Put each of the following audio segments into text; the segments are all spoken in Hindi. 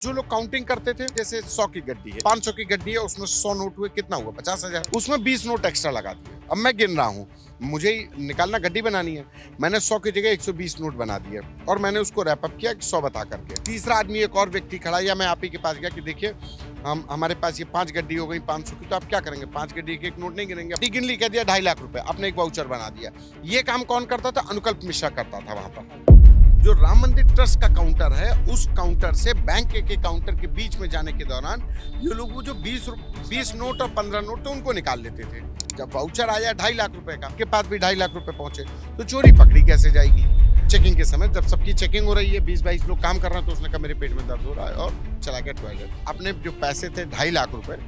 जो लोग काउंटिंग करते थे, जैसे 100 की गड्डी है, 500 की गड्डी है, उसमें 100 नोट हुए, कितना हुआ? 50,000। उसमें 20 नोट एक्स्ट्रा लगा दिए। अब मैं गिन रहा हूँ, मुझे ही निकालना, गड्डी बनानी है। मैंने 100 की जगह 120 नोट बना दिए और मैंने उसको रैप अप किया 100 बता करके। तीसरा आदमी, एक और व्यक्ति खड़ा, या मैं आप ही के पास गया कि देखिए हमारे पास ये 5 गड्डी हो गई 500 की, तो आप क्या करेंगे? 5 गड्डी एक नोट नहीं गिनेंगे। गिन ली, कह दिया 2.5 लाख रुपए, अपने एक वाउचर बना दिया। ये काम कौन करता था? अनुकल्प मिश्रा करता था वहां पर। जो राम मंदिर ट्रस्ट का काउंटर है, उस काउंटर से बैंक के काउंटर के बीच में जाने के दौरान ये लोग वो जो 20 नोट और 15 नोट तो उनको निकाल लेते थे। जब वाउचर आया 2.5 लाख रुपए का, के पास भी 2.5 लाख रुपए पहुंचे, तो चोरी पकड़ी कैसे जाएगी? चेकिंग के समय जब सबकी चेकिंग हो रही है, 20-22 लोग काम कर रहे हैं, तो उसने कहा मेरे पेट में दर्द हो रहा है और चला गया टॉयलेट। अपने जो पैसे थे 2.5 लाख रुपए,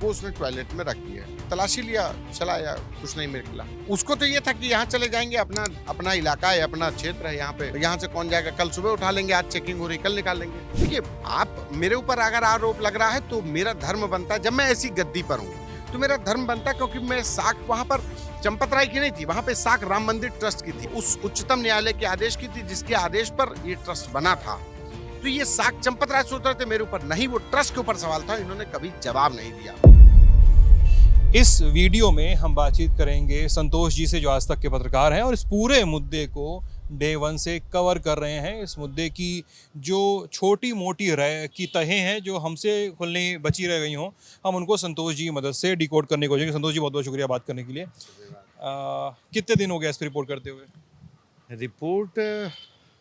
वो उसने टॉयलेट में रख दिए। तलाशी लिया, चला आया, कुछ नहीं निकला। उसको तो ये था कि यहाँ चले जाएंगे, अपना इलाका है, अपना क्षेत्र है, यहाँ पे, यहाँ से कौन जाएगा? कल सुबह उठा लेंगे, आज चेकिंग हो रही, कल निकाल लेंगे। देखिए, आप मेरे ऊपर अगर आरोप लग रहा है तो मेरा धर्म बनता है, जब मैं ऐसी गद्दी पर हूँ तो मेरा धर्म बनता है, क्योंकि मैं साख वहां पर चंपत राय की नहीं थी, वहां पे साख राम मंदिर ट्रस्ट की थी, उस उच्चतम न्यायालय के आदेश की थी, जिसके आदेश पर ये ट्रस्ट बना था। तो ये साख चंपत राय सोच रहे थे मेरे ऊपर, नहीं, वो ट्रस्ट के ऊपर सवाल था। इन्होंने कभी जवाब नहीं दिया। इस वीडियो में हम बातचीत करेंगे संतोष जी से, जो आज तक के पत्रकार हैं और इस पूरे मुद्दे को डे वन से कवर कर रहे हैं। इस मुद्दे की जो छोटी मोटी की तहें हैं जो हमसे खुलनी बची रह गई हों, हम उनको संतोष जी की मदद से डिकोड करने की कोशिश करेंगे। संतोष जी, बहुत बहुत शुक्रिया बात करने के लिए। कितने दिन हो गया इस पर रिपोर्ट करते हुए? रिपोर्ट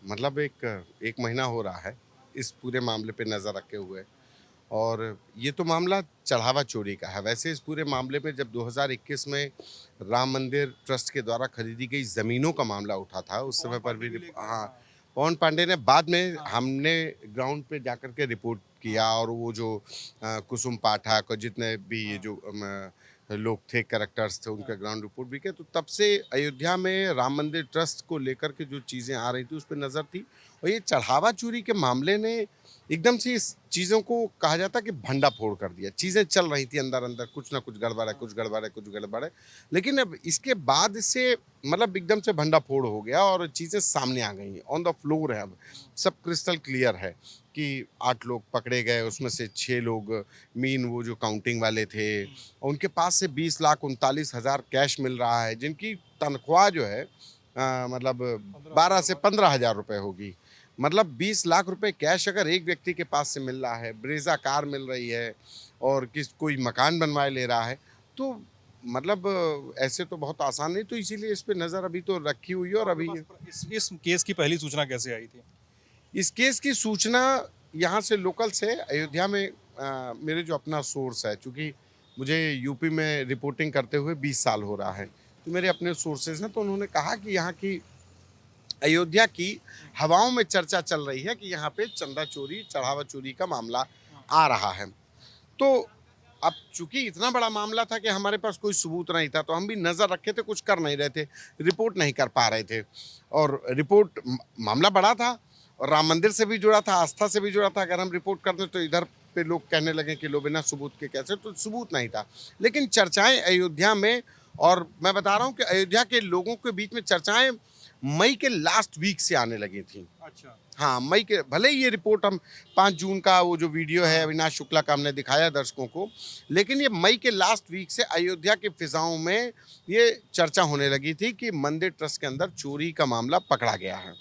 मतलब एक महीना हो रहा है इस पूरे मामले पे नज़र रखे हुए, और ये तो मामला चढ़ावा चोरी का है। वैसे इस पूरे मामले में जब 2021 में राम मंदिर ट्रस्ट के द्वारा खरीदी गई ज़मीनों का मामला उठा था, उस समय पर भी हाँ, पवन पांडे ने, बाद में हमने ग्राउंड पे जाकर के रिपोर्ट किया, और वो जो कुसुम पाठक और जितने भी ये जो लोग थे, कैरेक्टर्स थे, उनका ग्राउंड रिपोर्ट भी किया। तो तब से अयोध्या में राम मंदिर ट्रस्ट को लेकर के जो चीज़ें आ रही थी उस पर नज़र थी, और ये चढ़ावा चोरी के मामले ने एकदम से इस चीज़ों को कहा जाता कि भंडाफोड़ कर दिया। चीज़ें चल रही थी अंदर अंदर, कुछ ना कुछ गड़बड़ है, कुछ गड़बड़ है, कुछ गड़बड़ है, लेकिन अब इसके बाद से मतलब एकदम से भंडाफोड़ हो गया और चीज़ें सामने आ गई हैं, ऑन द फ्लोर है। अब सब क्रिस्टल क्लियर है कि 8 लोग पकड़े गए, उसमें से 6 लोग मीन वो जो काउंटिंग वाले थे, उनके पास से 20,39,000 कैश मिल रहा है, जिनकी तनख्वाह जो है मतलब 12 से 15,000 रुपये होगी। मतलब 20 लाख रुपए कैश अगर एक व्यक्ति के पास से मिल रहा है, ब्रेजा कार मिल रही है, और कोई मकान बनवाए ले रहा है, तो मतलब ऐसे तो बहुत आसान नहीं। तो इसीलिए इस पे नज़र अभी तो रखी हुई है। और अभी इस केस की पहली सूचना कैसे आई थी? इस केस की सूचना यहाँ से लोकल से, अयोध्या में मेरे जो अपना सोर्स है, चूँकि मुझे यूपी में रिपोर्टिंग करते हुए 20 साल हो रहा है, तो मेरे अपने सोर्सेज हैं, तो उन्होंने कहा कि यहाँ की अयोध्या की हवाओं में चर्चा चल रही है कि यहाँ पे चंदा चोरी, चढ़ावा चोरी का मामला आ रहा है। तो अब चूंकि इतना बड़ा मामला था कि हमारे पास कोई सबूत नहीं था, तो हम भी नज़र रखे थे, कुछ कर नहीं रहे थे, रिपोर्ट नहीं कर पा रहे थे। और रिपोर्ट, मामला बड़ा था और राम मंदिर से भी जुड़ा था, आस्था से भी जुड़ा था। अगर हम रिपोर्ट करते तो इधर पे लोग कहने लगे कि लो बिना सबूत के कैसे, तो सबूत नहीं था। लेकिन चर्चाएं अयोध्या में, और मैं बता रहा हूँ कि अयोध्या के लोगों के बीच में चर्चाएं मई के लास्ट वीक से आने लगी थी। अच्छा। हाँ, मई के, भले ही ये रिपोर्ट हम 5 जून का वो जो वीडियो है अविनाश शुक्ला का हमने दिखाया दर्शकों को, लेकिन ये मई के लास्ट वीक से अयोध्या के फिजाओं में ये चर्चा होने लगी थी कि मंदिर ट्रस्ट के अंदर चोरी का मामला पकड़ा गया है।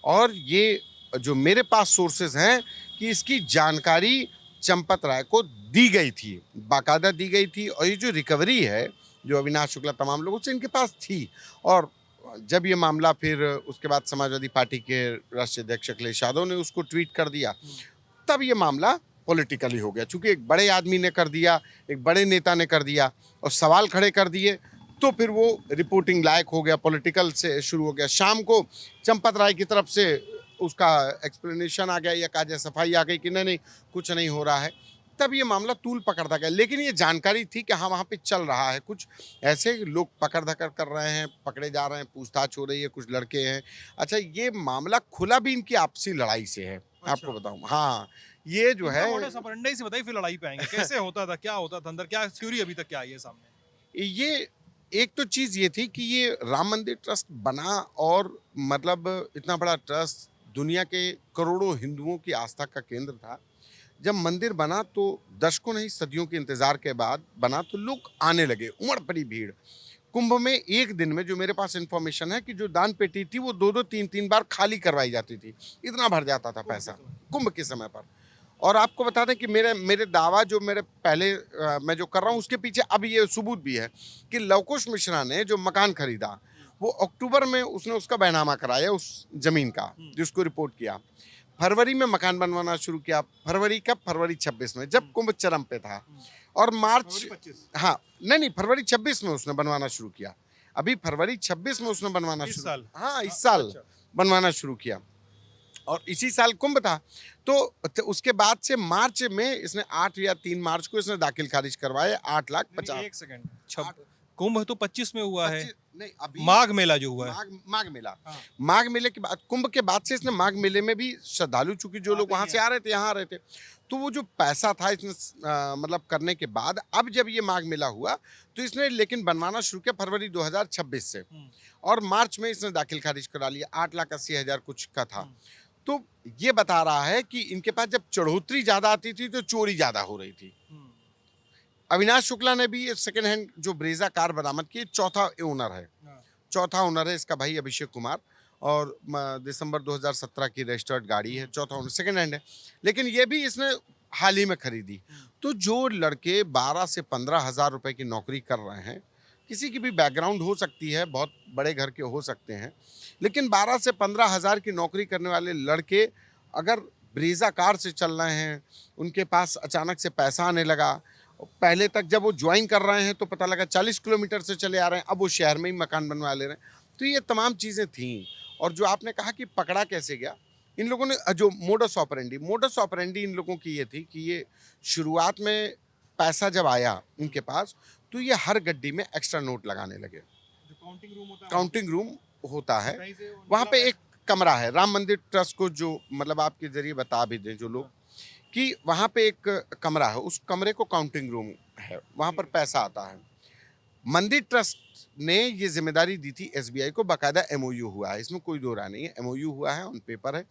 और ये जो मेरे पास सोर्सेज हैं कि इसकी जानकारी चंपत राय को दी गई थी, बाकायदा दी गई थी, और ये जो रिकवरी है जो अविनाश शुक्ला तमाम लोगों से इनके पास थी। और जब ये मामला फिर उसके बाद समाजवादी पार्टी के राष्ट्रीय अध्यक्ष अखिलेश यादव ने उसको ट्वीट कर दिया, तब ये मामला पॉलिटिकली हो गया। चूंकि एक बड़े आदमी ने कर दिया, एक बड़े नेता ने कर दिया और सवाल खड़े कर दिए, तो फिर वो रिपोर्टिंग लायक हो गया, पॉलिटिकल से शुरू हो गया। शाम को चंपत राय की तरफ से उसका एक्सप्लेनेशन आ गया, या कहा जाए सफाई आ गई कि नहीं कुछ नहीं हो रहा है, तब ये मामला तूल पकड़ता गया। लेकिन ये जानकारी थी कि हाँ, वहाँ पे चल रहा है, कुछ ऐसे लोग पकड़ धकड़ कर रहे हैं, पकड़े जा रहे हैं, पूछताछ हो रही है, कुछ लड़के हैं। अच्छा, ये मामला खुला भी इनकी आपसी लड़ाई से है। अच्छा। आपको बताऊं, हाँ, ये जो है, सपरंडा से बताइए, फिर लड़ाई पे आएंगे। कैसे होता था, क्या होता था अंदर, क्या थ्योरी अभी तक क्या आई है सामने? ये एक तो चीज़ ये थी कि ये राम मंदिर ट्रस्ट बना, और मतलब इतना बड़ा ट्रस्ट दुनिया के करोड़ों हिंदुओं की आस्था का केंद्र था। जब मंदिर बना तो दशकों नहीं सदियों के इंतजार के बाद बना तो लोग आने लगे, उमड़ पड़ी भीड़। कुंभ में एक दिन में जो मेरे पास इंफॉर्मेशन है कि जो दान पेटी थी वो 2-2 3-3 बार खाली करवाई जाती थी, इतना भर जाता था पैसा कुंभ के समय पर। और आपको बता दें कि मेरे मेरे दावा जो मेरे पहले मैं जो कर रहा हूँ उसके पीछे अब ये सबूत भी है कि लवकुश मिश्रा ने जो मकान खरीदा वो अक्टूबर में उसने उसका बैनामा कराया उस जमीन का, जिसको रिपोर्ट किया। फरवरी में मकान बनवाना शुरू किया। फरवरी कब? फरवरी 26 में, जब कुंभ चरम पे था। और मार्च, हाँ नहीं, फरवरी 26 में उसने बनवाना शुरू किया। अभी फरवरी 26 में उसने बनवाना इस शुरू, साल? हाँ इस साल अच्छा। बनवाना शुरू किया। और इसी साल कुंभ था। तो उसके बाद से मार्च में इसने 8 या 3 मार्च को इसने दाखिल खारिज करवाए 8,50,000। एक सेकंड, कुंभ तो 25 में हुआ है, नहीं अभी माघ मेला जो हुआ है। माघ मेला, हाँ। माघ मेले के बाद, कुंभ के बाद से इसने माघ मेले में भी श्रद्धालु, चूंकि जो लोग वहां से आ रहे थे यहाँ आ रहे थे, तो वो जो पैसा था इसने मतलब करने के बाद अब जब ये माघ मेला हुआ तो इसने लेकिन बनवाना शुरू किया फरवरी 2026 से। और मार्च में इसने दाखिल खारिज करा लिया, 8,80,000 कुछ का था। तो ये बता रहा है कि इनके पास जब चढ़ोतरी ज्यादा आती थी तो चोरी ज्यादा हो रही थी। अविनाश शुक्ला ने भी सेकेंड हैंड जो ब्रेजा कार बरामद की, चौथा ओनर है, चौथा ओनर है इसका भाई अभिषेक कुमार, और दिसंबर 2017 की रजिस्टर्ड गाड़ी है, चौथा ओनर, सेकेंड हैंड है, लेकिन ये भी इसने हाल ही में खरीदी। तो जो लड़के 12 से 15 हज़ार रुपए की नौकरी कर रहे हैं, किसी की भी बैकग्राउंड हो सकती है, बहुत बड़े घर के हो सकते हैं, लेकिन 12 से 15 हज़ार की नौकरी करने वाले लड़के अगर ब्रेजा कार से चल रहे हैं, उनके पास अचानक से पैसा आने लगा, पहले तक जब वो ज्वाइन कर रहे हैं तो पता लगा 40 किलोमीटर से चले आ रहे हैं, अब वो शहर में ही मकान बनवा ले रहे हैं। तो ये तमाम चीज़ें थीं। और जो आपने कहा कि पकड़ा कैसे गया, इन लोगों ने जो मोडस ऑपरेंडी इन लोगों की ये थी कि ये शुरुआत में पैसा जब आया इनके पास तो ये हर गड्डी में एक्स्ट्रा नोट लगाने लगे। काउंटिंग रूम होता है, वहाँ पे एक कमरा है, राम मंदिर ट्रस्ट को जो मतलब आपके जरिए बता भी दें जो लोग कि वहाँ पे एक कमरा है, उस कमरे को काउंटिंग रूम है, वहाँ पर पैसा आता है। मंदिर ट्रस्ट ने ये जिम्मेदारी दी थी एसबीआई को, बाकायदा एमओयू हुआ है, इसमें कोई दो राय नहीं है, एमओयू हुआ है, ऑन पेपर है।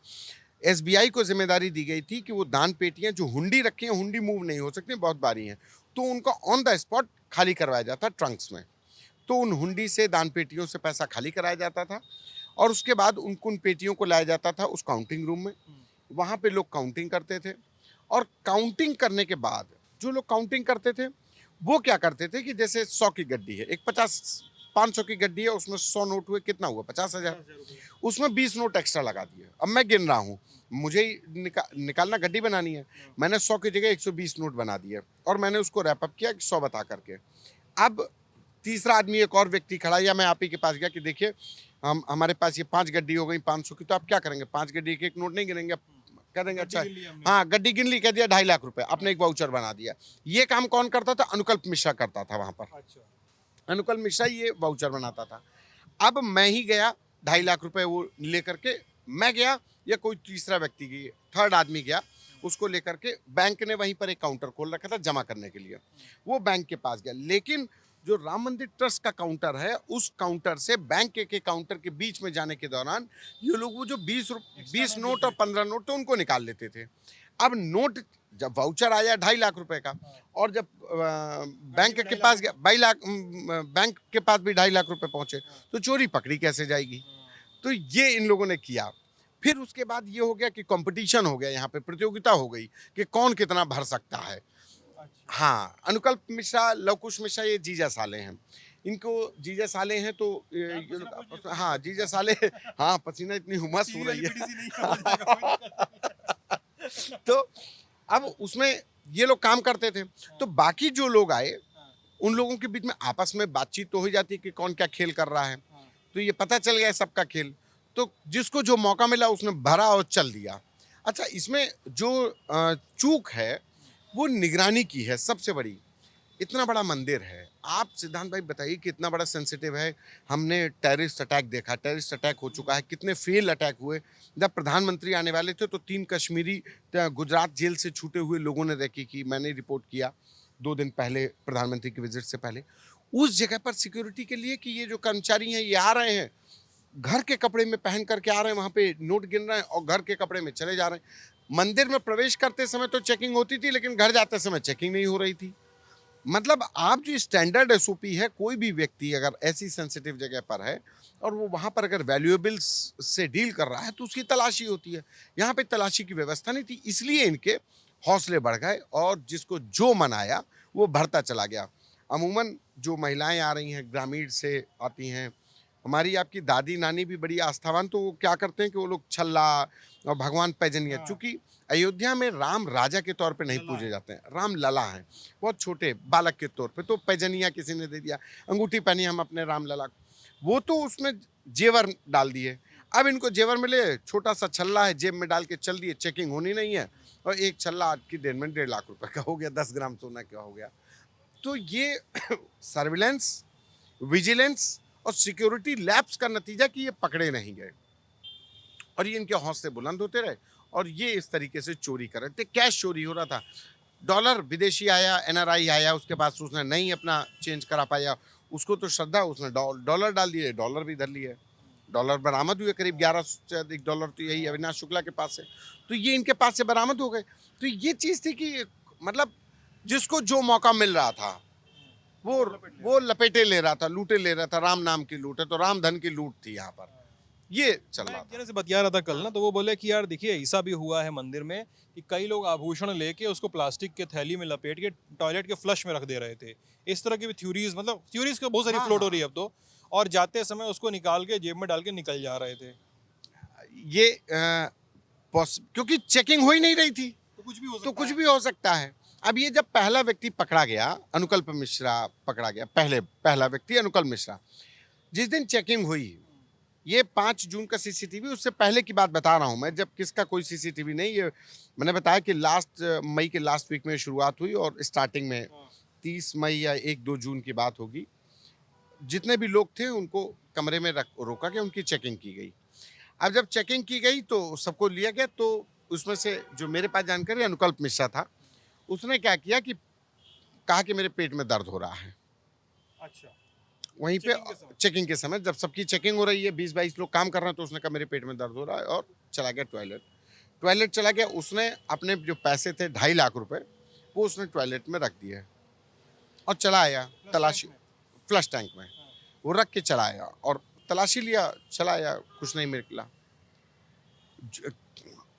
एसबीआई को जिम्मेदारी दी गई थी कि वो दान पेटियां जो हुंडी रखी हैं, हुंडी मूव नहीं हो सकती, बहुत भारी हैं, तो उनको ऑन द स्पॉट खाली करवाया जाता ट्रंक्स में। तो उन हुंडी से, दान पेटियों से पैसा खाली कराया जाता था और उसके बाद उनको उन पेटियों को लाया जाता था उस काउंटिंग रूम में। वहाँ पे लोग काउंटिंग करते थे और काउंटिंग करने के बाद जो लोग काउंटिंग करते थे वो क्या करते थे कि जैसे 100 की गड्डी है, एक 500 की गड्डी है, उसमें 100 नोट हुए, कितना हुआ? 50,000। उसमें 20 नोट एक्स्ट्रा लगा दिए। अब मैं गिन रहा हूँ, मुझे ही निकालना, गड्डी बनानी है, मैंने 100 की जगह 120 नोट बना दिए और मैंने उसको रैप अप किया 100 बता करके। अब तीसरा आदमी, एक और व्यक्ति खड़ा, या मैं आप ही के पास गया कि देखिए हमारे पास ये 5 गड्डी हो गई 500 की, तो आप क्या करेंगे? 5 गड्डी एक एक नोट नहीं गिनेंगे, कह देंगे अच्छा हाँ गड्डी गिन ली, कह दिया 2.5 लाख रुपए, आपने एक वाउचर बना दिया। ये काम कौन करता था? अनुकल्प मिश्रा करता था वहां पर। अनुकल्प मिश्रा ये वाउचर बनाता था। अब मैं ही गया, 2.5 लाख रुपए वो लेकर के मैं गया, या कोई तीसरा व्यक्ति गया, थर्ड आदमी गया, उसको लेकर के बैंक ने वहीं पर एक काउंटर खोल रखा था जमा करने के लिए, वो बैंक के पास गया। लेकिन जो राम मंदिर ट्रस्ट का काउंटर है, उस काउंटर से बैंक के काउंटर के बीच में जाने के दौरान ये लोग वो जो 20 नोट और 15 नोट तो उनको निकाल लेते थे। अब नोट जब वाउचर आया 2.5 लाख रुपए का, और जब बैंक के पास गया 22 लाख, बैंक के पास भी 2.5 लाख रुपए पहुंचे, तो चोरी पकड़ी कैसे जाएगी? तो ये इन लोगों ने किया। फिर उसके बाद ये हो गया कि कंपटीशन हो गया, यहाँ पे प्रतियोगिता हो गई कि कौन कितना भर सकता है। हाँ, अनुकल्प मिश्रा, लवकुश मिश्रा ये जीजा साले हैं, इनको जीजा साले हैं तो हाँ जीजा साले, हाँ पसीना इतनी हुमस हो रही है तो अब उसमें ये लोग काम करते थे, तो बाकी जो लोग आए उन लोगों के बीच में आपस में बातचीत तो हो जाती है कि कौन क्या खेल कर रहा है, तो ये पता चल गया सबका खेल, तो जिसको जो मौका मिला उसने भरा और चल दिया। अच्छा, इसमें जो चूक है वो निगरानी की है सबसे बड़ी। इतना बड़ा मंदिर है, आप सिद्धांत भाई बताइए कि इतना बड़ा सेंसिटिव है। हमने टेररिस्ट अटैक देखा, टेररिस्ट अटैक हो चुका है, कितने फेल अटैक हुए। जब प्रधानमंत्री आने वाले थे तो 3 कश्मीरी गुजरात जेल से छूटे हुए लोगों ने रेकी की, मैंने रिपोर्ट किया 2 दिन पहले प्रधानमंत्री की विजिट से पहले। उस जगह पर सिक्योरिटी के लिए कि ये जो कर्मचारी हैं ये आ रहे हैं, घर के कपड़े में पहन करके आ रहे हैं, वहाँ पे नोट गिन रहे हैं और घर के कपड़े में चले जा रहे हैं। मंदिर में प्रवेश करते समय तो चेकिंग होती थी, लेकिन घर जाते समय चेकिंग नहीं हो रही थी। मतलब आप जो स्टैंडर्ड एसओपी है, कोई भी व्यक्ति अगर ऐसी सेंसिटिव जगह पर है और वो वहाँ पर अगर वैल्यूएबल्स से डील कर रहा है तो उसकी तलाशी होती है। यहाँ पे तलाशी की व्यवस्था नहीं थी, इसलिए इनके हौसले बढ़ गए और जिसको जो मन आया वो भरता चला गया। अमूमन जो महिलाएं आ रही हैं ग्रामीण से आती हैं, हमारी आपकी दादी नानी भी बड़ी आस्थावान, तो वो क्या करते हैं कि वो लोग छल्ला और भगवान पैजनिया, चूंकि अयोध्या में राम राजा के तौर पे नहीं पूजे जाते हैं, राम लला हैं, बहुत छोटे बालक के तौर पे, तो पैजनिया किसी ने दे दिया, अंगूठी पहनी हम अपने राम लला को, वो तो उसमें जेवर डाल दिए। अब इनको जेवर मिले, छोटा सा छल्ला है, जेब में डाल के चल दिए, चेकिंग होनी नहीं है, और एक छल्ला आज की डेट में 1.5 लाख रुपए का हो गया, 10 ग्राम सोना क्या हो गया। तो ये सर्विलेंस, विजिलेंस और सिक्योरिटी लैप्स का नतीजा कि ये पकड़े नहीं गए और ये इनके हौसले बुलंद होते रहे और ये इस तरीके से चोरी कर रहे थे। कैश चोरी हो रहा था, डॉलर विदेशी आया, एनआरआई आया, उसके पास उसने नहीं अपना चेंज करा पाया, उसको तो श्रद्धा, उसने डॉलर डाल दिए, डॉलर भी धर लिए, डॉलर बरामद हुए, करीब 1100 से अधिक डॉलर तो यही अविनाश शुक्ला के पास है, तो ये इनके पास से बरामद हो गए। तो ये चीज़ थी कि मतलब जिसको जो मौका मिल रहा था वो लपेटे ले रहा था, लूटे ले रहा था, राम नाम की लूट है, तो राम धन की लूट थी यहाँ पर, ये चल रहा था। जने से बतिया रहा था कल ना, तो वो बोले कि यार देखिए ऐसा भी हुआ है मंदिर में कि कई लोग आभूषण लेके उसको प्लास्टिक के थैली में लपेट के टॉयलेट के फ्लश में रख दे रहे थे। इस तरह की भी थ्योरीज, मतलब थ्योरीज का बहुत सारी फ्लोट हो रही है अब तो, और जाते समय उसको निकाल के जेब में डाल के निकल जा रहे थे। ये क्योंकि चेकिंग हो ही नहीं रही थी, तो कुछ भी हो तो कुछ भी हो सकता है। अब ये जब पहला व्यक्ति पकड़ा गया, अनुकल्प मिश्रा पकड़ा गया, पहला व्यक्ति अनुकल्प मिश्रा, जिस दिन चेकिंग हुई, ये 5 जून का सीसीटीवी, उससे पहले की बात बता रहा हूं मैं, जब किसका कोई सीसीटीवी नहीं, ये मैंने बताया कि मई के लास्ट वीक में शुरुआत हुई और स्टार्टिंग में 30 मई या 1-2 जून की बात होगी। जितने भी लोग थे उनको कमरे में रोका गया, उनकी चेकिंग की गई। अब जब चेकिंग की गई तो सबको लिया गया, तो उसमें से जो मेरे पास जानकारी अनुकल्प मिश्रा था, उसने क्या किया कि कहा कि मेरे पेट में दर्द हो रहा है। अच्छा, वहीं पे चेकिंग के समय जब सबकी चेकिंग हो रही है, 20-22 लोग काम कर रहे हैं, तो उसने कहा मेरे पेट में दर्द हो रहा है और चला गया टॉयलेट चला गया। उसने अपने जो पैसे थे 2.5 लाख रुपए, वो उसने टॉयलेट में रख दिए और चला आया तलाशी, फ्लश टैंक में वो रख के चला आया और तलाशी लिया, चला आया, कुछ नहीं निकला।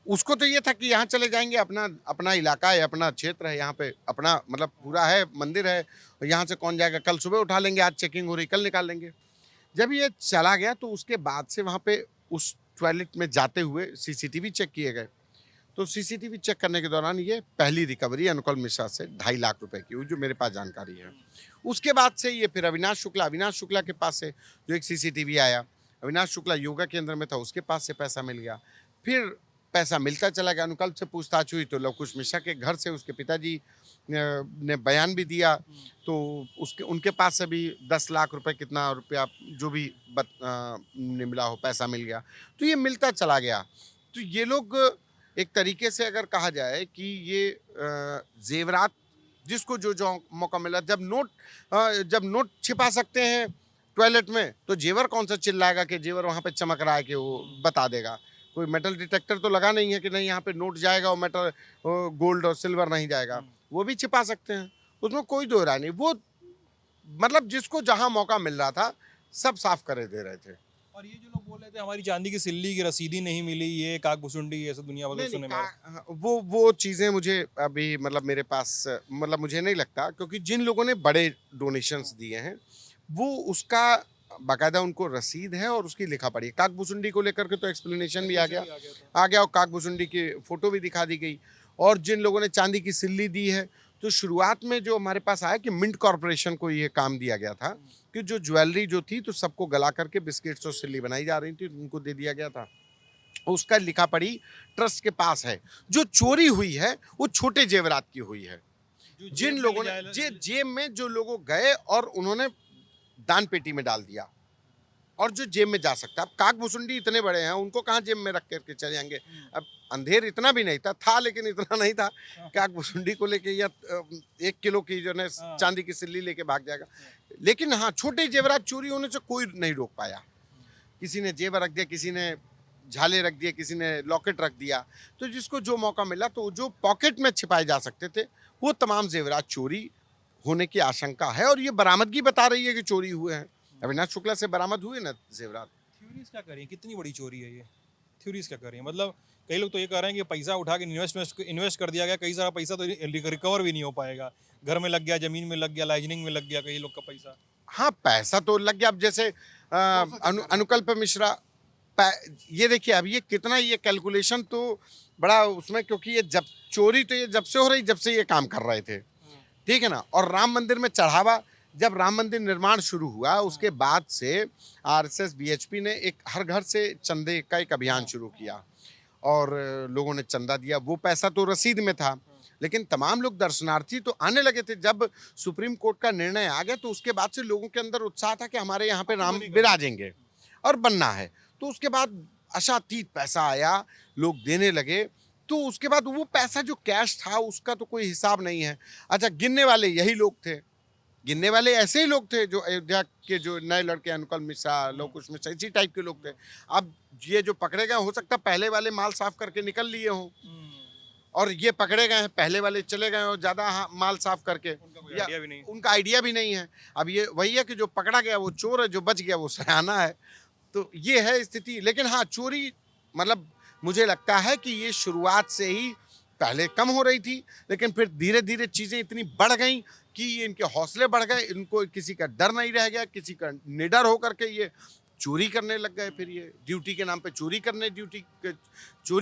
उसको तो ये था कि यहाँ चले जाएंगे, अपना इलाका है, अपना क्षेत्र है, यहाँ पे अपना मतलब पूरा है, मंदिर है, यहाँ से कौन जाएगा, कल सुबह उठा लेंगे, आज चेकिंग हो रही, कल निकाल लेंगे। जब ये चला गया तो उसके बाद से वहाँ पे उस टॉयलेट में जाते हुए सीसीटीवी चेक किए गए, तो सीसीटीवी चेक करने के दौरान ये पहली रिकवरी अनुकल्प मिश्रा से 2.5 लाख रुपए की हुई, जो मेरे पास जानकारी है। उसके बाद से ये फिर अविनाश शुक्ला के पास से जो एक सीसीटीवी आया, अविनाश शुक्ला योगा केंद्र में था, उसके पास से पैसा मिल गया, फिर पैसा मिलता चला गया। अनुकल्प से पूछताछ हुई तो लवकुश मिश्रा के घर से उसके पिताजी ने बयान भी दिया, तो उनके पास से भी 10 लाख रुपए, कितना रुपया जो भी मिला हो, पैसा मिल गया, तो ये मिलता चला गया। तो ये लोग एक तरीके से अगर कहा जाए कि ये जेवरात, जिसको जो मौका मिला, जब नोट छिपा सकते हैं टॉयलेट में, तो जेवर कौन सा चिल्लाएगा कि जेवर वहाँ पे चमक रहा है कि वो बता देगा। कोई मेटल डिटेक्टर तो लगा नहीं है कि नहीं यहाँ पे नोट जाएगा और मेटल गोल्ड और सिल्वर नहीं जाएगा, वो भी छिपा सकते हैं, उसमें कोई दो राय नहीं। वो मतलब जिसको जहाँ मौका मिल रहा था सब साफ करे दे रहे थे। और ये जो लोग बोल रहे थे हमारी चांदी की सिल्ली की रसीदी नहीं मिली, ये काकभुसुंडी, ये सब दुनिया भर सुनने में, वो चीज़ें मुझे अभी मतलब मेरे पास मतलब मुझे नहीं लगता, क्योंकि जिन लोगों ने बड़े डोनेशंस दिए हैं वो उसका बाकायदा उनको रसीद है और उसकी लिखा पड़ी है। काकभुसुंडी को लेकर के तो एक्सप्लेनेशन भी आ गया और काकभुसुंडी की फोटो भी दिखा दी गई। और जिन लोगों ने चांदी की सिल्ली दी है, तो शुरुआत में जो हमारे पास आया कि मिंट कॉरपोरेशन को ये काम दिया गया था कि जो ज्वेलरी जो थी तो सबको गला करके बिस्किट्स और सिल्ली बनाई जा रही थी, उनको दे दिया गया था। उसका लिखा पड़ी ट्रस्ट के पास है। जो चोरी हुई है वो छोटे जेवरात की हुई है, जिन लोगों ने जेब में जो लोग गए और उन्होंने दान पेटी में डाल दिया और जो जेब में जा सकता। अब काकभुसुंडी इतने बड़े हैं, उनको कहाँ जेब में रख करके चले जाएंगे। अब अंधेर इतना भी नहीं था लेकिन इतना नहीं था काकभुसुंडी को लेके या 1 किलो की जो है चांदी की सिल्ली लेके भाग जाएगा। लेकिन हाँ, छोटे जेवरात चोरी होने से कोई नहीं रोक पाया। किसी ने जेवर रख दिया, किसी ने झाले रख दिए, किसी ने लॉकेट रख दिया। तो जिसको जो मौका मिला, तो जो पॉकेट में छिपाए जा सकते थे वो तमाम जेवरात चोरी होने की आशंका है। और ये बरामदगी बता रही है कि चोरी हुए हैं। अविनाश शुक्ला से बरामद हुए ना जेवरात। थ्योरीज क्या कर रही है, कितनी बड़ी चोरी है ये? थ्योरीज क्या कर रही है? मतलब कई लोग तो ये कह रहे हैं कि पैसा उठा के इन्वेस्ट कर दिया गया, कई सारा पैसा तो रिकवर भी नहीं हो पाएगा। घर में लग गया, जमीन में लग गया, लाइजनिंग में लग गया कई लोग का पैसा। हाँ, पैसा तो लग गया। अब जैसे अनुकल्प मिश्रा, ये देखिए, अब ये कितना, ये कैलकुलेशन तो बड़ा उसमें, क्योंकि ये जब चोरी तो ये जब से हो रही, जब से ये काम कर रहे थे, ठीक है ना। और राम मंदिर में चढ़ावा, जब राम मंदिर निर्माण शुरू हुआ उसके बाद से आरएसएस बीएचपी ने एक हर घर से चंदे का एक अभियान शुरू किया और लोगों ने चंदा दिया। वो पैसा तो रसीद में था, लेकिन तमाम लोग दर्शनार्थी तो आने लगे थे। जब सुप्रीम कोर्ट का निर्णय आ गया तो उसके बाद से लोगों के अंदर उत्साह था कि हमारे यहाँ पे राम विराजेंगे और बनना है। तो उसके बाद आशातीत पैसा आया, लोग देने लगे। तो उसके बाद वो पैसा जो कैश था उसका तो कोई हिसाब नहीं है। अच्छा, गिनने वाले यही लोग थे, गिनने वाले ऐसे ही लोग थे जो अयोध्या के जो नए लड़के, अनुकल मिश्रा, लवकुश मिश्रा, इसी टाइप के लोग थे। अब ये जो पकड़े गए, हो सकता पहले वाले माल साफ करके निकल लिए हों, और ये पकड़े गए हैं पहले वाले चले गए और ज़्यादा माल साफ करके, उनका आइडिया भी नहीं है। अब ये वही है कि जो पकड़ा गया वो चोर है, जो बच गया वो सयाना है। तो ये है स्थिति। लेकिन हाँ, चोरी मतलब मुझे लगता है कि ये शुरुआत से ही पहले कम हो रही थी, लेकिन फिर धीरे धीरे चीज़ें इतनी बढ़ गई कि इनके हौसले बढ़ गए, इनको किसी का डर नहीं रह गया, किसी का निडर होकर के ये चोरी करने लग गए। फिर ये ड्यूटी के नाम पे चोरी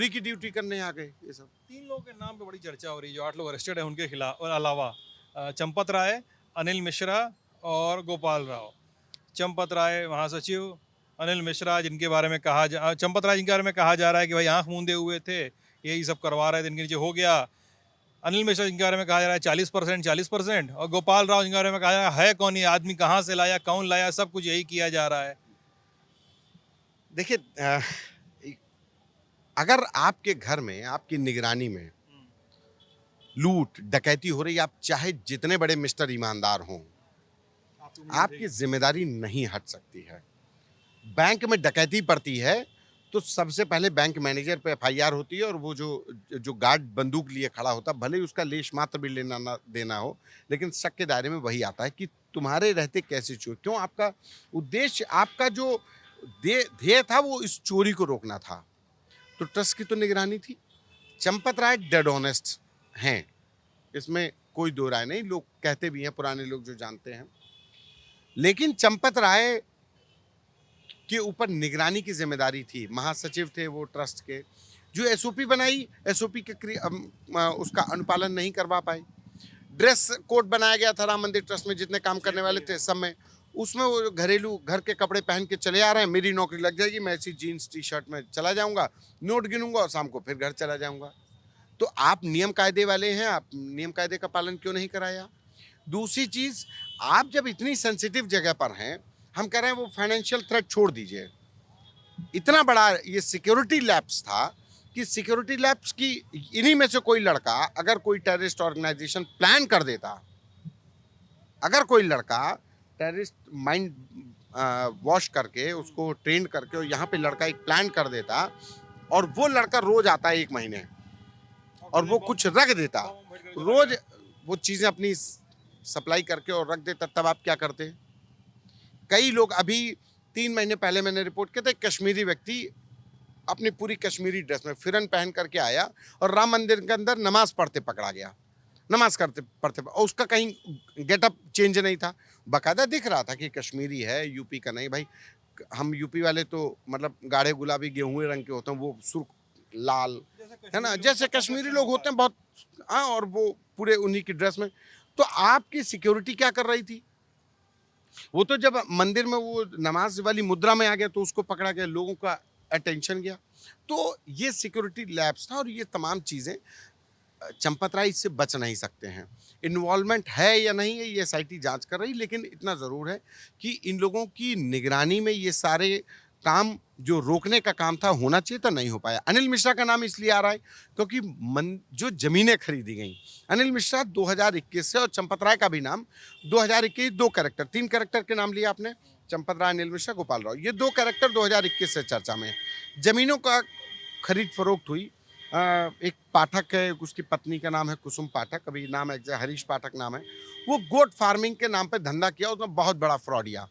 की ड्यूटी करने आ गए। ये सब 3 लोगों के नाम पे बड़ी चर्चा हो रही है, जो 8 लोग अरेस्टेड हैं उनके खिलाफ, और अलावा चंपत राय, अनिल मिश्रा और गोपाल राव। चंपत राय महासचिव, अनिल मिश्रा जिनके बारे में चंपत राय जिनके बारे में कहा जा रहा है कि भाई आंख मूंदे हुए थे, यही सब करवा रहे थे, इनके नीचे हो गया। अनिल मिश्रा जिनके बारे में कहा जा रहा है 40%, और गोपाल राव जिनके बारे में कहा जा रहा है कौन ये आदमी, कहाँ से लाया, कौन लाया, सब कुछ यही किया जा रहा है। देखिए, अगर आपके घर में, आपकी निगरानी में लूट डकैती हो रही, आप चाहे जितने बड़े मिस्टर ईमानदार हों, आपकी जिम्मेदारी नहीं हट सकती है। बैंक में डकैती पड़ती है तो सबसे पहले बैंक मैनेजर पे एफआईआर होती है, और वो जो गार्ड बंदूक लिए खड़ा होता, भले ही उसका लेश मात्र भी लेना ना देना हो, लेकिन शक के दायरे में वही आता है कि तुम्हारे रहते कैसे चोरी, क्यों, आपका उद्देश्य, आपका जो ध्येय था वो इस चोरी को रोकना था। तो ट्रस्ट की तो निगरानी थी। चंपत राय डेड ऑनेस्ट हैं, इसमें कोई दो राय नहीं, लोग कहते भी हैं, पुराने लोग जो जानते हैं। लेकिन चंपत राय के ऊपर निगरानी की जिम्मेदारी थी, महासचिव थे वो ट्रस्ट के। जो एसओपी बनाई, एसओपी के उसका अनुपालन नहीं करवा पाए। ड्रेस कोड बनाया गया था राम मंदिर ट्रस्ट में, जितने काम करने वाले थे सब में, उसमें वो घरेलू घर के कपड़े पहन के चले आ रहे हैं। मेरी नौकरी लग जाएगी, मैं ऐसी जीन्स टी शर्ट में चला जाऊंगा, नोट गिनूंगा और शाम को फिर घर चला जाऊंगा। तो आप नियम कायदे वाले हैं, आप नियम कायदे का पालन क्यों नहीं कराया? दूसरी चीज, आप जब इतनी सेंसिटिव जगह पर हैं, हम कह रहे हैं वो फाइनेंशियल थ्रेट छोड़ दीजिए, इतना बड़ा ये सिक्योरिटी लैप्स था कि सिक्योरिटी लैप्स की इन्हीं में से कोई लड़का अगर कोई टेररिस्ट ऑर्गेनाइजेशन प्लान कर देता, अगर कोई लड़का टेररिस्ट माइंड वॉश करके उसको ट्रेन करके और यहाँ पे लड़का एक प्लान कर देता, और वो लड़का रोज आता है 1 महीने और वो कुछ रख देता, रोज वो चीज़ें अपनी सप्लाई करके और रख देता, तब आप क्या करते? कई लोग, अभी 3 महीने पहले मैंने रिपोर्ट किया था, कश्मीरी व्यक्ति अपनी पूरी कश्मीरी ड्रेस में फिरन पहन करके आया और राम मंदिर के अंदर नमाज पढ़ते पकड़ा गया, नमाज करते पढ़ते, और उसका कहीं गेटअप चेंज नहीं था, बाकायदा दिख रहा था कि कश्मीरी है, यूपी का नहीं। भाई हम यूपी वाले तो मतलब गाढ़े गुलाबी गेहूं रंग के होते हैं, वो सुर्ख लाल है ना, जैसे कश्मीरी लोग होते हैं बहुत, हाँ, और वो पूरे उन्हीं की ड्रेस में। तो आपकी सिक्योरिटी क्या कर रही थी? वो तो जब मंदिर में वो नमाज वाली मुद्रा में आ गया तो उसको पकड़ा गया, लोगों का अटेंशन गया। तो ये सिक्योरिटी लैप्स था, और ये तमाम चीज़ें चंपत राय इससे बच नहीं सकते हैं। इन्वॉल्वमेंट है या नहीं है ये एसआईटी जांच कर रही, लेकिन इतना ज़रूर है कि इन लोगों की निगरानी में ये सारे काम जो रोकने का काम था होना चाहिए था, नहीं हो पाया। अनिल मिश्रा का नाम इसलिए आ रहा है क्योंकि जो ज़मीनें खरीदी गई, अनिल मिश्रा 2021 से, और चंपत राय का भी नाम 2021, 2 कैरेक्टर, 3 कैरेक्टर के नाम लिया आपने, चंपत राय, अनिल मिश्रा, गोपाल राव, ये 2 कैरेक्टर 2021 से चर्चा में हैं। जमीनों का खरीद फरोख्त हुई। एक पाठक है, उसकी पत्नी का नाम है कुसुम पाठक, अभी नाम है हरीश पाठक नाम है। वो गोट फार्मिंग के नाम पे धंधा किया, उसमें बहुत बड़ा फ्रॉड किया।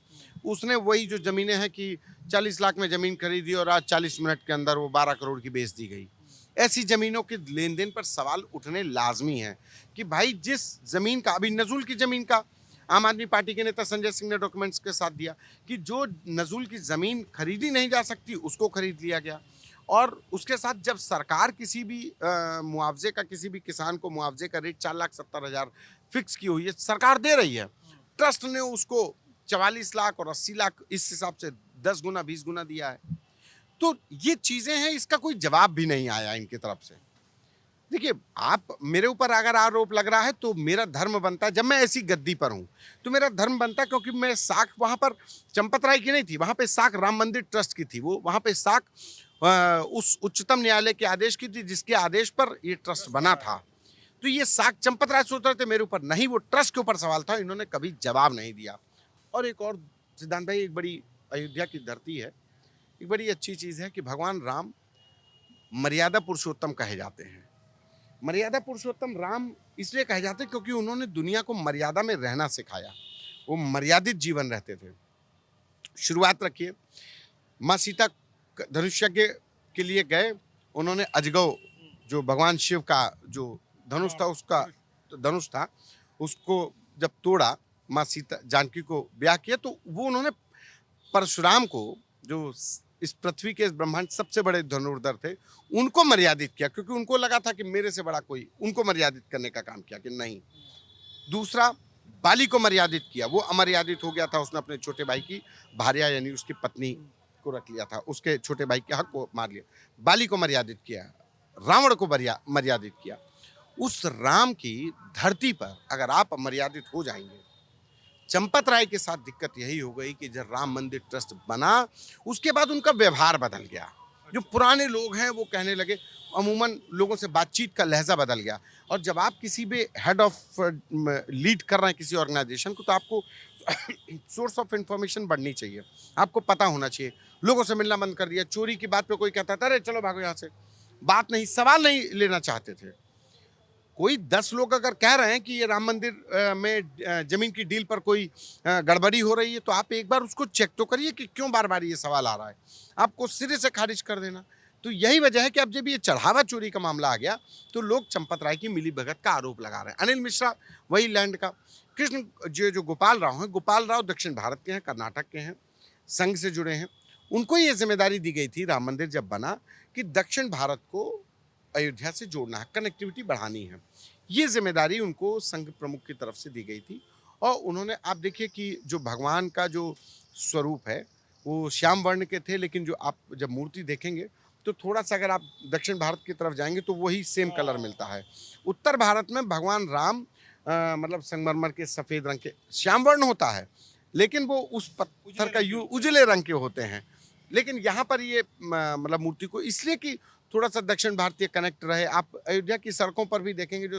उसने वही जो ज़मीनें हैं कि 40 लाख में ज़मीन खरीदी और आज 40 मिनट के अंदर वो 12 करोड़ की बेच दी गई। ऐसी ज़मीनों के लेन देन पर सवाल उठने लाजमी है कि भाई जिस ज़मीन का, अभी नज़ुल की ज़मीन का आम आदमी पार्टी के नेता संजय सिंह ने डॉक्यूमेंट्स के साथ दिया कि जो नज़ुल की ज़मीन खरीदी नहीं जा सकती उसको खरीद लिया गया। और उसके साथ जब सरकार किसी भी मुआवजे का, किसी भी किसान को मुआवजे का रेट 4,70,000 फिक्स की हुई है, सरकार दे रही है, ट्रस्ट ने उसको 44 लाख और 80 लाख इस हिसाब से 10 गुना 20 गुना दिया है। तो ये चीज़ें हैं, इसका कोई जवाब भी नहीं आया इनकी तरफ से। देखिए, आप मेरे ऊपर अगर आरोप लग रहा है तो मेरा धर्म बनता है, जब मैं ऐसी गद्दी पर हूँ तो मेरा धर्म बनता है, क्योंकि मैं साख वहाँ पर चंपत राय की नहीं थी, वहाँ पे साख राम मंदिर ट्रस्ट की थी। वो वहाँ पे साख उस उच्चतम न्यायालय के आदेश की थी जिसके आदेश पर ये ट्रस्ट बना था। तो ये साख चंपत राय सोच रहे थे मेरे ऊपर, नहीं, वो ट्रस्ट के ऊपर सवाल था, इन्होंने कभी जवाब नहीं दिया। और एक और सिद्धांत भाई, एक बड़ी अयोध्या की धरती है, एक बड़ी अच्छी चीज़ है कि भगवान राम मर्यादा पुरुषोत्तम कहे जाते हैं। मर्यादा पुरुषोत्तम राम इसलिए कहे जाते हैं क्योंकि उन्होंने दुनिया को मर्यादा में रहना सिखाया। वो मर्यादित जीवन रहते थे। शुरुआत रखिए, माँ सीता धनुष यज्ञ के लिए गए, उन्होंने अजगव, जो भगवान शिव का जो धनुष था, उसका धनुष था, उसको जब तोड़ा, माँ सीता जानकी को ब्याह किया, तो वो उन्होंने परशुराम को, जो इस पृथ्वी के, इस ब्रह्मांड सबसे बड़े धनुर्धर थे, उनको मर्यादित किया, क्योंकि उनको लगा था कि मेरे से बड़ा कोई, उनको मर्यादित करने का काम किया कि नहीं। दूसरा, बाली को मर्यादित किया, वो अमर्यादित हो गया था, उसने अपने छोटे भाई की भार्या यानी उसकी पत्नी को रख लिया था, उसके छोटे भाई के हक को मार लिया। बाली को मर्यादित किया, रावण को मर्यादित किया। उस राम की धरती पर अगर आप मर्यादित हो जाएंगे, चंपत राय के साथ दिक्कत यही हो गई कि जब राम मंदिर ट्रस्ट बना, उसके बाद उनका व्यवहार बदल गया। जो पुराने लोग हैं वो कहने लगे, अमूमन लोगों से बातचीत का लहजा बदल गया। और जब आप किसी भी हेड ऑफ लीड कर रहे हैं किसी ऑर्गेनाइजेशन को, तो आपको सोर्स ऑफ इंफॉर्मेशन बढ़नी चाहिए, आपको पता होना चाहिए। लोगों से मिलना बंद कर दिया, चोरी की बात पे कोई कहता था अरे चलो भागो यहाँ से, बात नहीं, सवाल नहीं लेना चाहते थे। कोई 10 लोग अगर कह रहे हैं कि ये राम मंदिर में जमीन की डील पर कोई गड़बड़ी हो रही है, तो आप एक बार उसको चेक तो करिए कि क्यों बार बार ये सवाल आ रहा है, आपको सिरे से खारिज कर देना। तो यही वजह है कि अब जब ये चढ़ावा चोरी का मामला आ गया तो लोग चंपत राय की मिलीभगत का आरोप लगा रहे हैं। अनिल मिश्रा वही लैंड का, कृष्ण जो गोपाल राव हैं, गोपाल राव दक्षिण भारत के हैं, कर्नाटक के हैं, संघ से जुड़े हैं। उनको ये जिम्मेदारी दी गई थी राम मंदिर जब बना कि दक्षिण भारत को अयोध्या से जोड़ना है, कनेक्टिविटी बढ़ानी है। ये जिम्मेदारी उनको संघ प्रमुख की तरफ से दी गई थी। और उन्होंने, आप देखिए कि जो भगवान का जो स्वरूप है वो श्याम वर्ण के थे, लेकिन जो आप जब मूर्ति देखेंगे तो थोड़ा सा अगर आप दक्षिण भारत की तरफ जाएंगे तो वही सेम कलर मिलता है। उत्तर भारत में भगवान राम मतलब संगमरमर के सफ़ेद रंग के, श्याम वर्ण होता है, लेकिन वो उस पत्थर का उजले रंग के होते हैं। लेकिन यहाँ पर ये मतलब मूर्ति को इसलिए कि थोड़ा सा दक्षिण भारतीय कनेक्ट रहे। आप अयोध्या की सड़कों पर भी देखेंगे जो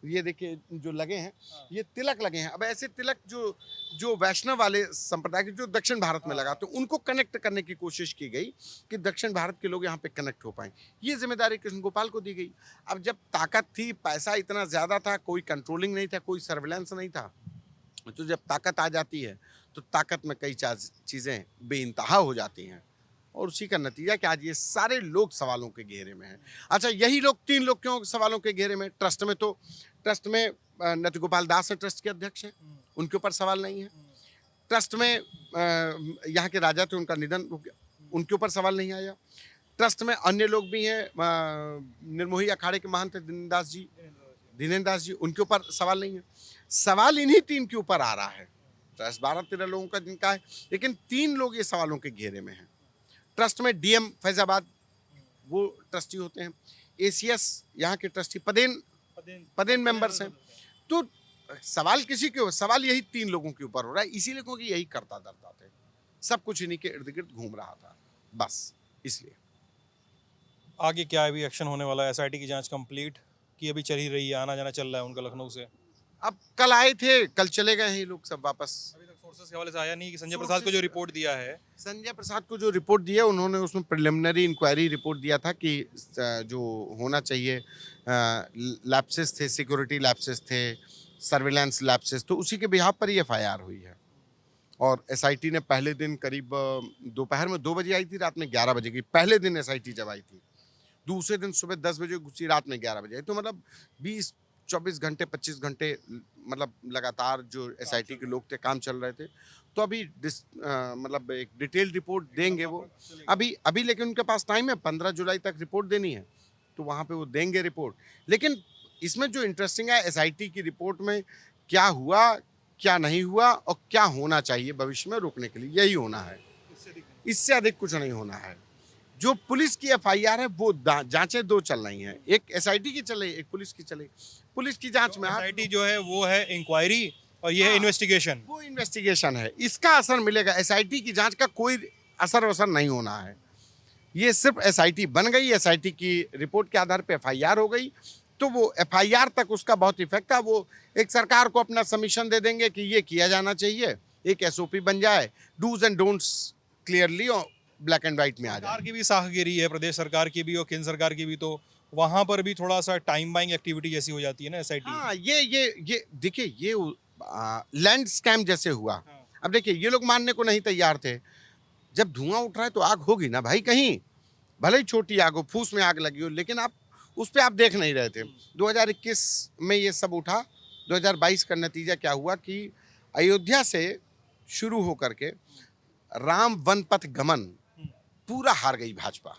ये देखिए जो लगे हैं, ये तिलक लगे हैं। अब ऐसे तिलक जो वैष्णव वाले संप्रदाय के जो दक्षिण भारत में लगा, तो उनको कनेक्ट करने की कोशिश की गई कि दक्षिण भारत के लोग यहाँ पे कनेक्ट हो पाएं। ये जिम्मेदारी कृष्ण गोपाल को दी गई। अब जब ताकत थी, पैसा इतना ज़्यादा था, कोई कंट्रोलिंग नहीं था, कोई सर्विलेंस नहीं था, तो जब ताकत आ जाती है तो ताकत में कई चीज़ें बेइंतहा हो जाती हैं, और उसी का नतीजा कि आज ये सारे लोग सवालों के घेरे में हैं। अच्छा, यही लोग 3 लोग क्यों सवालों के घेरे में? ट्रस्ट में नृत्य गोपाल दास हैं, ट्रस्ट के अध्यक्ष हैं, उनके ऊपर सवाल नहीं है। ट्रस्ट में यहाँ के राजा थे, उनका निधन हो गया, उनके ऊपर सवाल नहीं आया। ट्रस्ट में अन्य लोग भी हैं, निर्मोही अखाड़े के महंत दीनेन्द्र दास जी, उनके ऊपर सवाल नहीं है। सवाल इन्हीं 3 के ऊपर आ रहा है। ट्रस्ट 12-13 लोगों का जिनका है, लेकिन 3 लोग ये सवालों के घेरे में हैं। ट्रस्ट में डीएम फैजाबाद वो ट्रस्टी होते हैं, एसीएस यहाँ के ट्रस्टी पदेन मेंबर्स हैं। तो सवाल किसी के, सवाल यही 3 लोगों के ऊपर हो रहा है, इसीलिए क्योंकि यही करता धरता थे, सब कुछ इन्हीं के इर्द गिर्द घूम रहा था, बस इसलिए। आगे क्या अभी एक्शन होने वाला है? एसआईटी की जांच कंप्लीट की अभी चल ही रही है, आना जाना चल रहा है उनका लखनऊ से? अब कल आए थे, कल चले गए हैं ये लोग सब वापस। अभी तक सोर्सेस के हवाले से आया नहीं कि संजय प्रसाद को जो रिपोर्ट दिया है, संजय प्रसाद को जो रिपोर्ट दिया उन्होंने उसमें प्रिलिमिनरी इंक्वायरी रिपोर्ट दिया था कि जो होना चाहिए लैप्सेस थे, सिक्योरिटी लैप्सेस थे, सर्विलांस लैप्सेस, तो उसी के बिहाफ पर ही एफआईआर हुई है। और एसआईटी ने पहले दिन करीब दोपहर में 2 बजे आई थी, रात में 11 बजे की, पहले दिन एसआईटी जब आई थी। दूसरे दिन सुबह 10 बजे घुसी, रात में 11 बजे आई। तो मतलब 24 घंटे 25 घंटे मतलब लगातार जो एसआईटी के लोग थे काम चल रहे थे। तो अभी मतलब एक डिटेल रिपोर्ट देंगे वो अभी लेकिन उनके पास टाइम है, 15 जुलाई तक रिपोर्ट देनी है, तो वहाँ पे वो देंगे रिपोर्ट। लेकिन इसमें जो इंटरेस्टिंग है एसआईटी की रिपोर्ट में क्या हुआ, क्या नहीं हुआ और क्या होना चाहिए भविष्य में रोकने के लिए, यही होना है, इससे अधिक कुछ नहीं होना है। जो पुलिस की एफआईआर है वो जांचें 2 चल रही हैं, एक एसआईटी की चले, एक पुलिस की चले। पुलिस की जांच में एसआईटी जो है वो है इंक्वायरी और ये है इन्वेस्टिगेशन। वो इन्वेस्टिगेशन है, इसका असर मिलेगा। एसआईटी की जांच का कोई असर वसर नहीं होना है। ये सिर्फ एसआईटी बन गई, एसआईटी की रिपोर्ट के आधार पर एफआईआर हो गई, तो वो एफआईआर तक उसका बहुत इफेक्ट है। वो एक सरकार को अपना सबमिशन दे देंगे कि ये किया जाना चाहिए, एक एसओपी बन जाए, डूज एंड डोंट्स क्लियरली और ब्लैक एंड व्हाइट में आ जाए। सरकार की भी साहगिरी है, प्रदेश सरकार की भी और केंद्र सरकार की भी, तो वहां पर भी थोड़ा सा टाइम बाइंग एक्टिविटी जैसी हो जाती है ना एसआईटी। हाँ, ये देखिए, ये लैंड स्कैम जैसे हुआ। हाँ। अब देखिए, ये लोग मानने को नहीं तैयार थे। जब धुआं उठ रहा है तो आग होगी ना भाई, कहीं भले ही छोटी आग हो, फूस में आग लगी हो, लेकिन आप उस पर आप देख नहीं रहे थे। 2021 में ये सब उठा। 2022 का नतीजा क्या हुआ कि अयोध्या से शुरू होकर के राम वन पथ गमन पूरा हार गई भाजपा।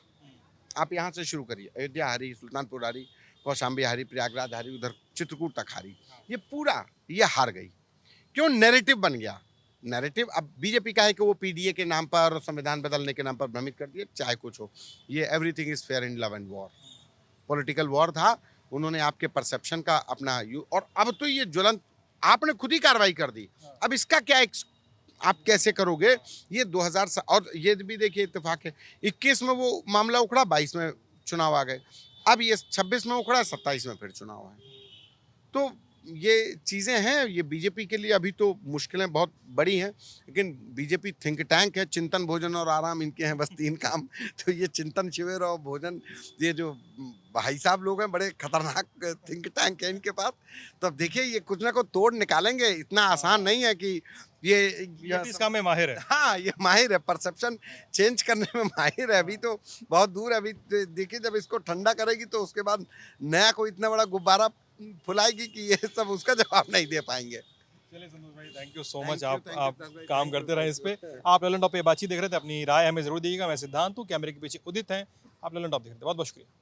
आप यहाँ से शुरू करिए, अयोध्या हारी, सुल्तानपुर हारी, कौशाम्बी हारी, प्रयागराज हारी, उधर चित्रकूट तक हारी। ये पूरा ये हार गई। क्यों? नैरेटिव बन गया। नैरेटिव अब बीजेपी का है कि वो पीडीए के नाम पर और संविधान बदलने के नाम पर भ्रमित कर दिए, चाहे कुछ हो। ये everything is fair in love and war, political war था। उन्होंने आपके परसेप्शन का अपना और अब तो ये ज्वलंत, आपने खुद ही कार्रवाई कर दी। अब इसका क्या आप कैसे करोगे? ये 2000 और ये भी देखिए इत्तेफाक है, 21 में वो मामला उखड़ा, 22 में चुनाव आ गए। अब ये 26 में उखड़ा, 27 में फिर चुनाव आए। तो ये चीज़ें हैं, ये बीजेपी के लिए अभी तो मुश्किलें बहुत बड़ी हैं, लेकिन बीजेपी थिंक टैंक है। चिंतन, भोजन और आराम इनके हैं बस 3 काम। तो ये चिंतन, शिविर और भोजन, ये जो भाई साहब लोग हैं, बड़े खतरनाक थिंक टैंक है इनके पास। तो अब देखिए, ये कुछ ना कुछ तोड़ निकालेंगे। इतना आसान नहीं है कि ये इस काम में माहिर है। हाँ, ये माहिर है, परसेप्शन चेंज करने में माहिर है। अभी तो बहुत दूर है। अभी देखिए, जब इसको ठंडा करेगी तो उसके बाद नया कोई इतना बड़ा गुब्बारा फुलाएगी कि ये सब उसका जवाब नहीं दे पाएंगे। चलिए संतोष भाई, थैंक यू सो मच। आप काम करते रहे इस पे। आप ललन टॉप पे बातचीत देख रहे थे, अपनी राय हमें जरूर दीजिएगा। मैं सिद्धांत हूँ, कैमरे के पीछे उदित हैं। आप ललन टॉप देख रहे थे, बहुत बहुत शुक्रिया।